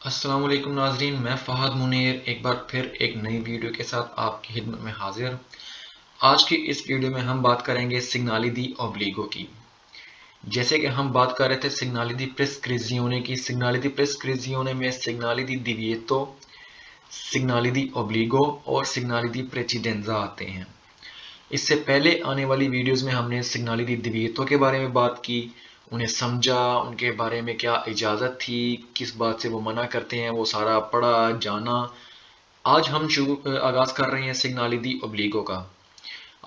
अस्सलाम वालेकुम नाजरीन, मैं फ़हद मुनीर एक बार फिर एक नई वीडियो के साथ आपकी खिदमत में हाजिर। आज की इस वीडियो में हम बात करेंगे सिग्नाली दी ओब्लिगो की। जैसे कि हम बात कर रहे थे सिग्नाली दी प्रेस्क्रिजियोने की। सिग्नाली दी प्रेस्क्रिजियोने में सिग्नाली दी दिविएतो, सिग्नाली दी ओब्लिगो और सिग्नाली दी प्रेसिडेंजा आते हैं। इससे पहले आने वाली वीडियोस में हमने सिग्नाली दी दिविएतो के बारे में बात की, उन्हें समझा, उनके बारे में क्या इजाज़त थी, किस बात से वो मना करते हैं, वो सारा पढ़ा जाना। आज हम आगाज़ कर रहे हैं सिग्नाली दी ओब्लिगो का।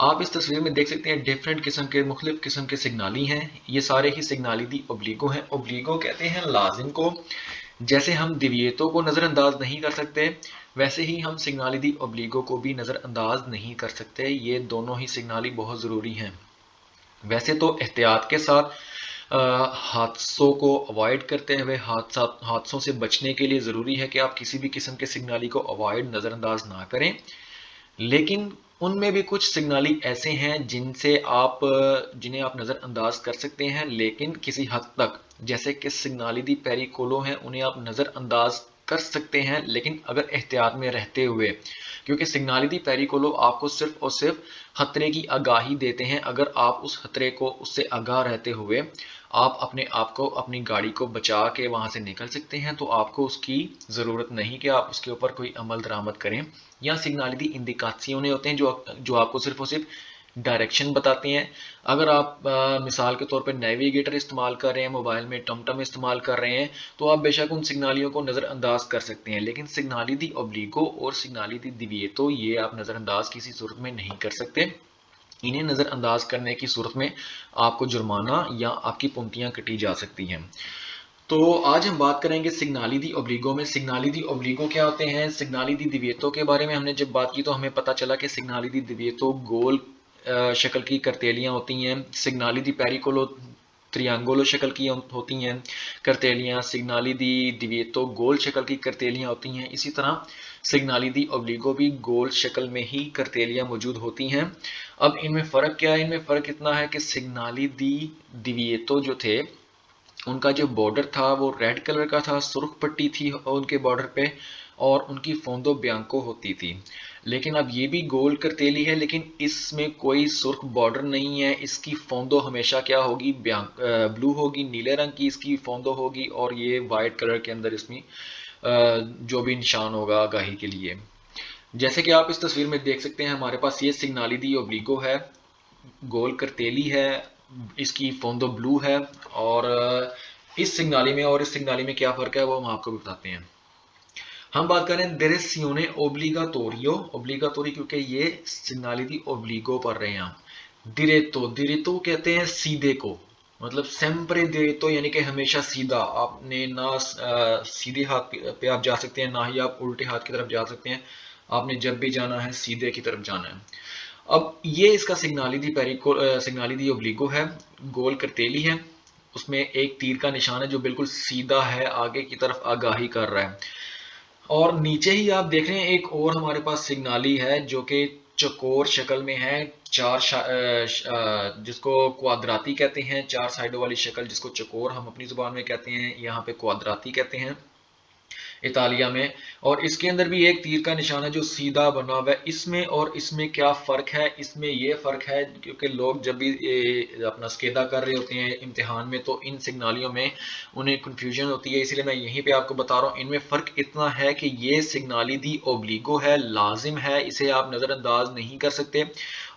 आप इस तस्वीर में देख सकते हैं डिफरेंट किस्म के मुख्तलिफ किस्म के सिग्नाली हैं। ये सारे ही सिग्नाली दी ओब्लिगो हैं। ओब्लिगो कहते हैं लाजिम को। जैसे हम दिविएतो को नज़रअंदाज नहीं कर सकते, वैसे ही हम सिग्नाली दी ओब्लिगो को भी नज़रअंदाज नहीं कर सकते। ये दोनों ही सिग्नाली बहुत ज़रूरी हैं। वैसे तो एहतियात के साथ हादसों को अवॉइड करते हुए हादसों से बचने के लिए ज़रूरी है कि आप किसी भी किस्म के सिग्नाली को अवॉइड नज़रअंदाज ना करें। लेकिन उनमें भी कुछ सिग्नाली ऐसे हैं जिन्हें आप नज़रअंदाज कर सकते हैं, लेकिन किसी हद तक। जैसे कि सिग्नाली दी पेरिकोलो हैं, उन्हें आप नज़रअंदाज कर सकते हैं लेकिन अगर एहतियात में रहते हुए, क्योंकि सिग्नाली दी पेरिकोलो आपको सिर्फ और सिर्फ खतरे की आगाही देते हैं। अगर आप उस खतरे को उससे आगाह रहते हुए आप अपने आप को अपनी गाड़ी को बचा के वहां से निकल सकते हैं, तो आपको उसकी ज़रूरत नहीं कि आप उसके ऊपर कोई अमल दरामद करें। या सिग्नाली दी इंडिकासियोने होते हैं जो आपको सिर्फ और सिर्फ डायरेक्शन बताते हैं। अगर आप मिसाल के तौर पर नेविगेटर इस्तेमाल कर रहे हैं, मोबाइल में टमटम इस्तेमाल कर रहे हैं, तो आप बेशक उन सिग्नालियों को नज़रअंदाज कर सकते हैं। लेकिन सिग्नाली दी ओब्लिगो और सिग्नाली दी दिविएतो ये आप नज़रअंदाज किसी सूरत में नहीं कर सकते। इन्हें नज़रअंदाज करने की सूरत में आपको जुर्माना या आपकी पंक्तियां कटी जा सकती हैं। तो आज हम बात करेंगे सिग्नाली दी ओब्लिगो में। सिग्नाली दी ओब्लिगो क्या होते हैं? सिग्नाली दी दिविएतो के बारे में हमने जब बात की तो हमें पता चला कि सिग्नाली दी दिविएतो गोल शक्ल की करतेलियां होती हैं। सिग्नाली दी पेरिकोलो त्रियांगुलो शक्ल की होती हैं करतेलियां। सिग्नाली दी दिविएतो गोल शक्ल की करतेलियां होती हैं। इसी तरह सिग्नाली दी ओब्लिगो भी गोल शक्ल में ही करतेलियां मौजूद होती हैं। अब इनमें फ़र्क क्या है? इनमें फ़र्क इतना है कि सिग्नाली दी दिविएतो जो थे, उनका जो बॉर्डर था वो रेड कलर का था, सुर्ख पट्टी थी उनके बॉर्डर पे, और उनकी फोंदो ब्यांको होती थी। लेकिन अब ये भी गोल करतेली है, लेकिन इसमें कोई सुर्ख बॉर्डर नहीं है। इसकी फोंदो हमेशा क्या होगी? ब्लू होगी, नीले रंग की इसकी फोंदो होगी, और ये वाइट कलर के अंदर इसमें जो भी निशान होगा आगाही के लिए। जैसे कि आप इस तस्वीर में देख सकते हैं, हमारे पास ये सिग्नाली दी ओब्लिगो है, गोल करतेली है, इसकी फोंदो ब्लू है। और इस सिग्नाली में और इस सिग्नाली में क्या फ़र्क है वो हम आपको भी बताते हैं। हम बात करें दिरेसियोने ओब्लिगातोरियो। ओब्लिगातोरी क्योंकि ये सिग्नाली दी ओब्लिगो पढ़ रहे हैं हम। दिरेतो, दिरेतो कहते हैं सीधे को, मतलब सेम्प्रे दिरेतो यानी कि हमेशा सीधा। आपने ना सीधे हाथ पे आप जा सकते हैं, ना ही आप उल्टे हाथ की तरफ जा सकते हैं। आपने जब भी जाना है सीधे की तरफ जाना है। अब ये इसका सिग्नाली दी ओब्लिगो है, गोल करतेली है, उसमें एक तीर का निशान है जो बिल्कुल सीधा है, आगे की तरफ आगाही कर रहा है। और नीचे ही आप देख रहे हैं एक और हमारे पास सिग्नाली है जो कि चकोर शक्ल में है। जिसको क्वाद्राती कहते हैं, चार साइडों वाली शक्ल जिसको चकोर हम अपनी जुबान में कहते हैं, यहाँ पे क्वाद्राती कहते हैं इतालिया में। और इसके अंदर भी एक तीर का निशान है जो सीधा बना हुआ है। इसमें और इसमें क्या फ़र्क है? इसमें ये फ़र्क है क्योंकि लोग जब भी अपना स्केदा कर रहे होते हैं इम्तिहान में, तो इन सिग्नालियों में उन्हें कन्फ्यूजन होती है, इसलिए मैं यहीं पे आपको बता रहा हूँ। इनमें फ़र्क इतना है कि ये सिग्नाली दी ओब्लिगो है, लाजिम है, इसे आप नज़रअंदाज नहीं कर सकते।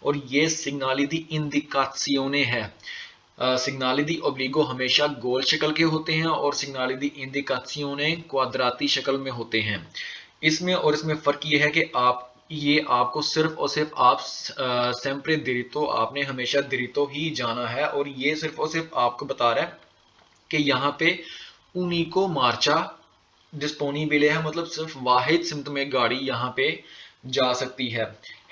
और ये सिग्नाली दी इंदिकासियोने है। सिग्नाली दी ओब्लिगो हमेशा गोल शक्ल के होते हैं और सिग्नाली दी इंडिकासियोने क्वाद्राती शक्ल में होते हैं। इसमें और इसमें फ़र्क ये है कि आपको सिर्फ और सिर्फ आप सेम्प्रे दिरितो, आपने हमेशा दिरितो ही जाना है। और ये सिर्फ और सिर्फ आपको बता रहा है कि यहाँ पे उनिको मार्चा डिस्पोनिबिले है, मतलब सिर्फ वाहिद सिमत में गाड़ी यहाँ पे जा सकती है।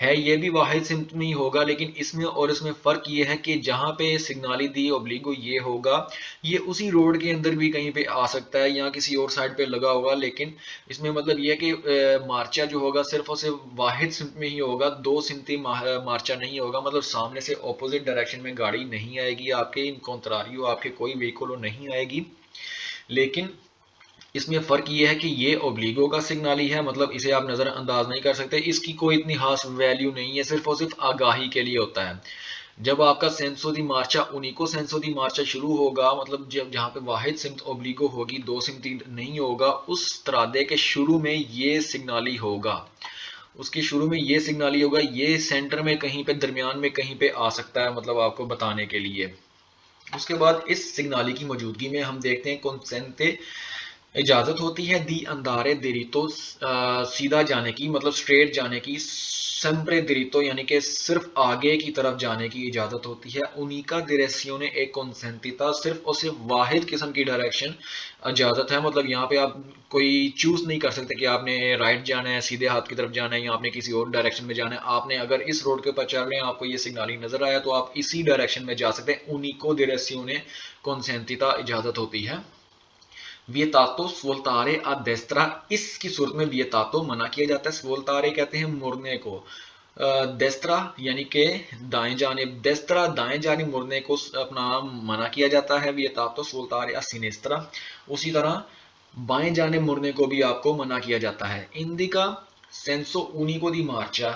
ये भी वाहिद सिमत में ही होगा, लेकिन इसमें और इसमें फ़र्क ये है कि जहाँ पे सिग्नाली दी ओब्लिगो ये होगा, ये उसी रोड के अंदर भी कहीं पे आ सकता है या किसी और साइड पे लगा होगा। लेकिन इसमें मतलब ये है कि मार्चा जो होगा सिर्फ और सिर्फ वाहिद सिमत में ही होगा, दो सिमती मार्चा नहीं होगा। मतलब सामने से ऑपोजिट डायरेक्शन में गाड़ी नहीं आएगी आपके, इन कॉन्ट्रारियो आपके कोई व्हीकल नहीं आएगी। लेकिन इसमें फ़र्क ये है कि ये ओब्लिगो का सिग्नल ही है, मतलब इसे आप नज़रअंदाज नहीं कर सकते, इसकी कोई इतनी खास वैल्यू नहीं है, सिर्फ और सिर्फ आगाही के लिए होता है। जब आपका सेंसो दी मार्चा उनिको सेंसो दी मार्चा शुरू होगा, मतलब जब जहाँ पे वाहिद सिमत ओब्लिगो होगी, दो सिमती नहीं होगा, उस त्रादे के शुरू में ये सिग्नली होगा, उसके शुरू में ये सिग्नली होगा, ये सेंटर में कहीं पे दरमियान में कहीं पे आ सकता है, मतलब आपको बताने के लिए। उसके बाद इस सिग्नली की मौजूदगी में हम देखते हैं कौनसेंटे इजाजत होती है दी अंदारे दिरितो सीधा जाने की, मतलब स्ट्रेट जाने की, सेम्प्रे दिरितो यानी कि सिर्फ आगे की तरफ जाने की इजाजत होती है। उनिका डिरेसियोने एक कॉन्सेंटिता, सिर्फ और सिर्फ वाहिद किस्म की डायरेक्शन इजाजत है, मतलब यहाँ पे आप कोई चूज नहीं कर सकते कि आपने राइट जाना है, सीधे हाथ की तरफ जाना है, या आपने किसी और डायरेक्शन में जाना है। आपने अगर इस रोड के ऊपर चल रहे हैं, आपको ये सिग्नली नजर आया, तो आप इसी डायरेक्शन में जा सकते हैं। उनिको डिरेसियोने कॉन्सेंटिता इजाजत होती है। वियतातो स्वोल्तारे आ डेस्त्रा, इसकी सूरत में वियतातो मना किया जाता है, स्वोल्तारे कहते हैं मुड़ने को, डेस्त्रा यानी कि दाएं जानिब, डेस्त्रा दाएं जानिब मुड़ने को अपना मना किया जाता है, वियतातो स्वोल्तारे आ सिनेस्त्रा। उसी तरह बाएं जानिब मुड़ने को भी आपको मना किया जाता है। इंडिका सेंसो उनिको दी मार्चा,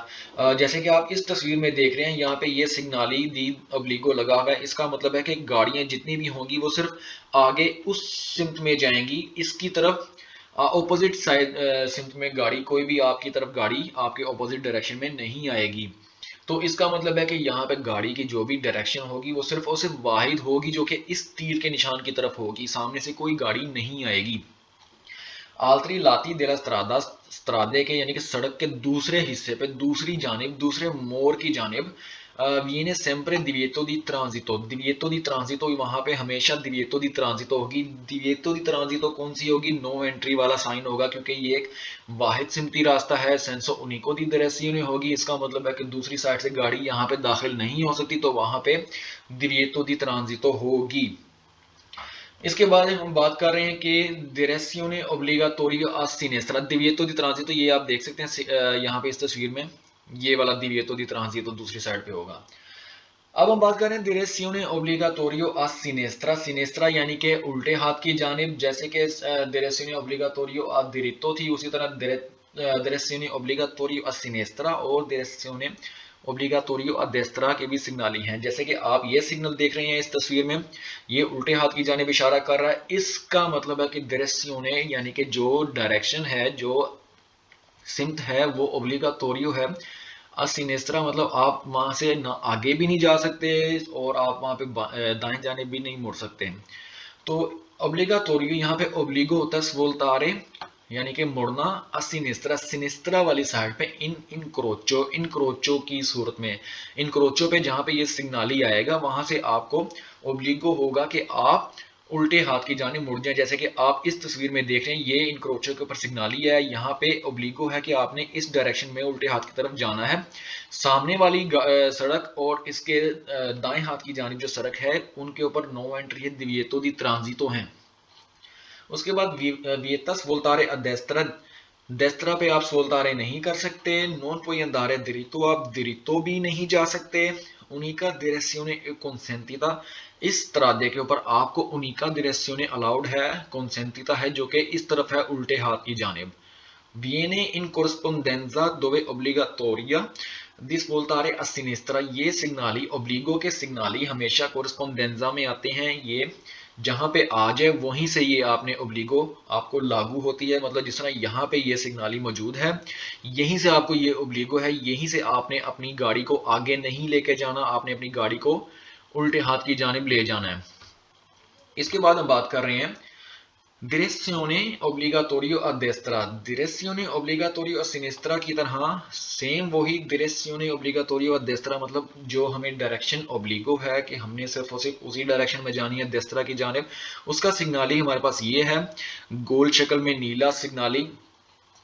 जैसे कि आप इस तस्वीर में देख रहे हैं, यहाँ पे ये सिग्नाली दी ओब्लिगो लगा हुआ है, इसका मतलब है कि गाड़ियां जितनी भी होंगी वो सिर्फ आगे उस सिमत में जाएंगी, इसकी तरफ ऑपोजिट साइड सिमत में गाड़ी, कोई भी आपकी तरफ गाड़ी आपके ऑपोजिट डायरेक्शन में नहीं आएगी। तो इसका मतलब है कि यहाँ पे गाड़ी की जो भी डायरेक्शन होगी वो सिर्फ और सिर्फ वाहिद होगी, जो कि इस तीर के निशान की तरफ होगी, सामने से कोई गाड़ी नहीं आएगी। आल्त्री लाती देला स्त्रादा, स्त्रादे के यानी कि सड़क के दूसरे हिस्से पे, दूसरी जानिब, दूसरे मोड़ की जानिब, विene sempre divieto di transito, divieto di transito, वहां पे हमेशा divieto di transito होगी। divieto di transito कौन सी होगी? नो एंट्री वाला साइन होगा, क्योंकि ये एक वाहिद सिमती रास्ता है। सेंसो उनिको दी direzione होगी, इसका मतलब है कि दूसरी साइड से गाड़ी यहाँ पे दाखिल नहीं हो सकती, तो वहां पे divieto di transito होगी। इसके बाद हम बात कर रहे हैं कि direzione obbligatorio a sinistra, divieto di transito, ये आप देख सकते हैं यहाँ पे इस तस्वीर में, ये वाला divieto di transito दूसरी साइड पे होगा। अब हम बात करें direzione obbligatorio a sinistra, sinistra यानी कि उल्टे हाथ की जानिब, जैसे कि direzione obbligatorio a diritto थी, उसी तरह direzione obbligatorio a sinistra और direzione obbligatorio a destra के भी सिग्नल हैं। जैसे कि आप ये सिग्नल देख रहे हैं इस तस्वीर में, ये उल्टे हाथ की जानिब इशारा कर रहा है, इसका मतलब है कि direzione यानी कि जो डायरेक्शन है, जो सिमत है, वो ओब्लिगाटोरियो है। सिनेस्ट्रा मतलब आप वहां से ना आगे भी नहीं जा सकते और आप वहां पे दाएं जाने भी नहीं मुड़ सकते। तो ओब्लिगाटोरियो यहाँ पे ओब्लिगो होता है स्वोल्तारे यानी कि मुड़ना, सिनेस्ट्रा सिनेस्ट्रा वाली साइड पे, इनक्रोचो की सूरत में, इनक्रोचो पे जहां पे ये सिग्नाली आएगा, वहां से आपको ओब्लिगो होगा कि आप उल्टे हाथ की जानिब मुड़ जाए। जैसे कि आप इस तस्वीर में देख रहे हैं, ये इनक्रोचो के ऊपर सिग्नाली है, यहाँ पे ओब्लिगो है कि आपने इस डायरेक्शन में उल्टे हाथ की तरफ जाना है। सामने वाली सड़क और इसके दाएं हाथ की जानिब जो सड़क है, उनके ऊपर नो एंट्री है, दिविएतो दी ट्रांजितो हैं। उसके बाद वियतस वोल्तारे अडेस्त्रा, डेस्त्रा पे आप सोल्तारे नहीं कर सकते। नॉन पुई अंदारे दिरितो, आप दिरितो भी नहीं जा सकते। उनिका direzione consentita, इस त्रादे के ऊपर आपको उनिका direzione अलाउड है, consentita है, जो कि इस तरफ है उल्टे हाथ की जानिब। viene in corrispondenza dove obbligatoria di svoltare a sinistra, ये सिग्नाली ओब्लिगो के सिग्नाली हमेशा कोरस्पोंडेंजा में आते हैं, ये जहां पे आ जाए वहीं से ये आपने ओब्लिगो आपको लागू होती है, मतलब जिस तरह यहाँ पे ये सिग्नाली मौजूद है, यहीं से आपको ये ओब्लिगो है, यहीं से आपने अपनी गाड़ी को आगे नहीं लेके जाना, आपने अपनी गाड़ी को उल्टे हाथ की जानिब ले जाना है। इसके बाद हम बात कर रहे हैं direzione obbligatorio a destra, direzione obbligatorio a sinistra की तरह सेम वही direzione obbligatorio a destra, मतलब जो हमें डायरेक्शन ओब्लिगो है कि हमने सिर्फ और सिर्फ उसी डायरेक्शन में जानी है देस्त्रा की जानिब, उसका सिग्नाली हमारे पास ये है, गोल शक्ल में नीला सिग्नाली,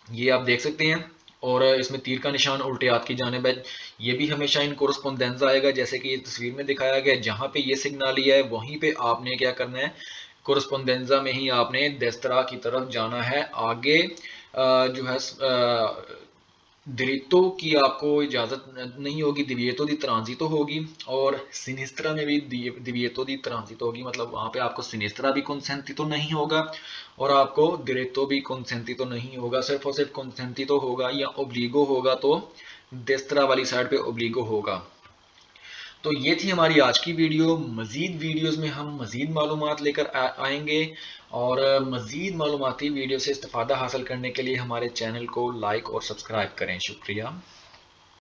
ये आप देख सकते हैं, और इसमें तीर का निशान उल्टे हाथ की जानिब है। ये भी हमेशा इन कोरस्पोंडेंस आएगा, जैसे कि ये तस्वीर में दिखाया गया, जहां पे ये सिग्नाली है वहीं पे आपने क्या करना है, कोरस्पोंडेंजा में ही आपने देस्त्रा की तरफ जाना है। आगे जो है दिरितो की आपको इजाज़त नहीं होगी, दिविएतो दी ट्रांजितो होगी। और सिनिस्त्रा में भी दिविएतो दी ट्रांजितो होगी, मतलब वहाँ पे आपको सिनिस्त्रा भी कंसेंटितो नहीं होगा और आपको दिरेतो भी कंसेंटितो नहीं होगा। सिर्फ और सिर्फ कंसेंटितो होगा या ओब्लिगो होगा तो देस्त्रा वाली साइड पे ओब्लिगो होगा। तो ये थी हमारी आज की वीडियो। मज़ीद वीडियोस में हम मज़ीद मालूमात लेकर आएंगे, और मज़ीद मालूमाती वीडियो से इस्तेफ़ादा हासिल करने के लिए हमारे चैनल को लाइक और सब्सक्राइब करें। शुक्रिया।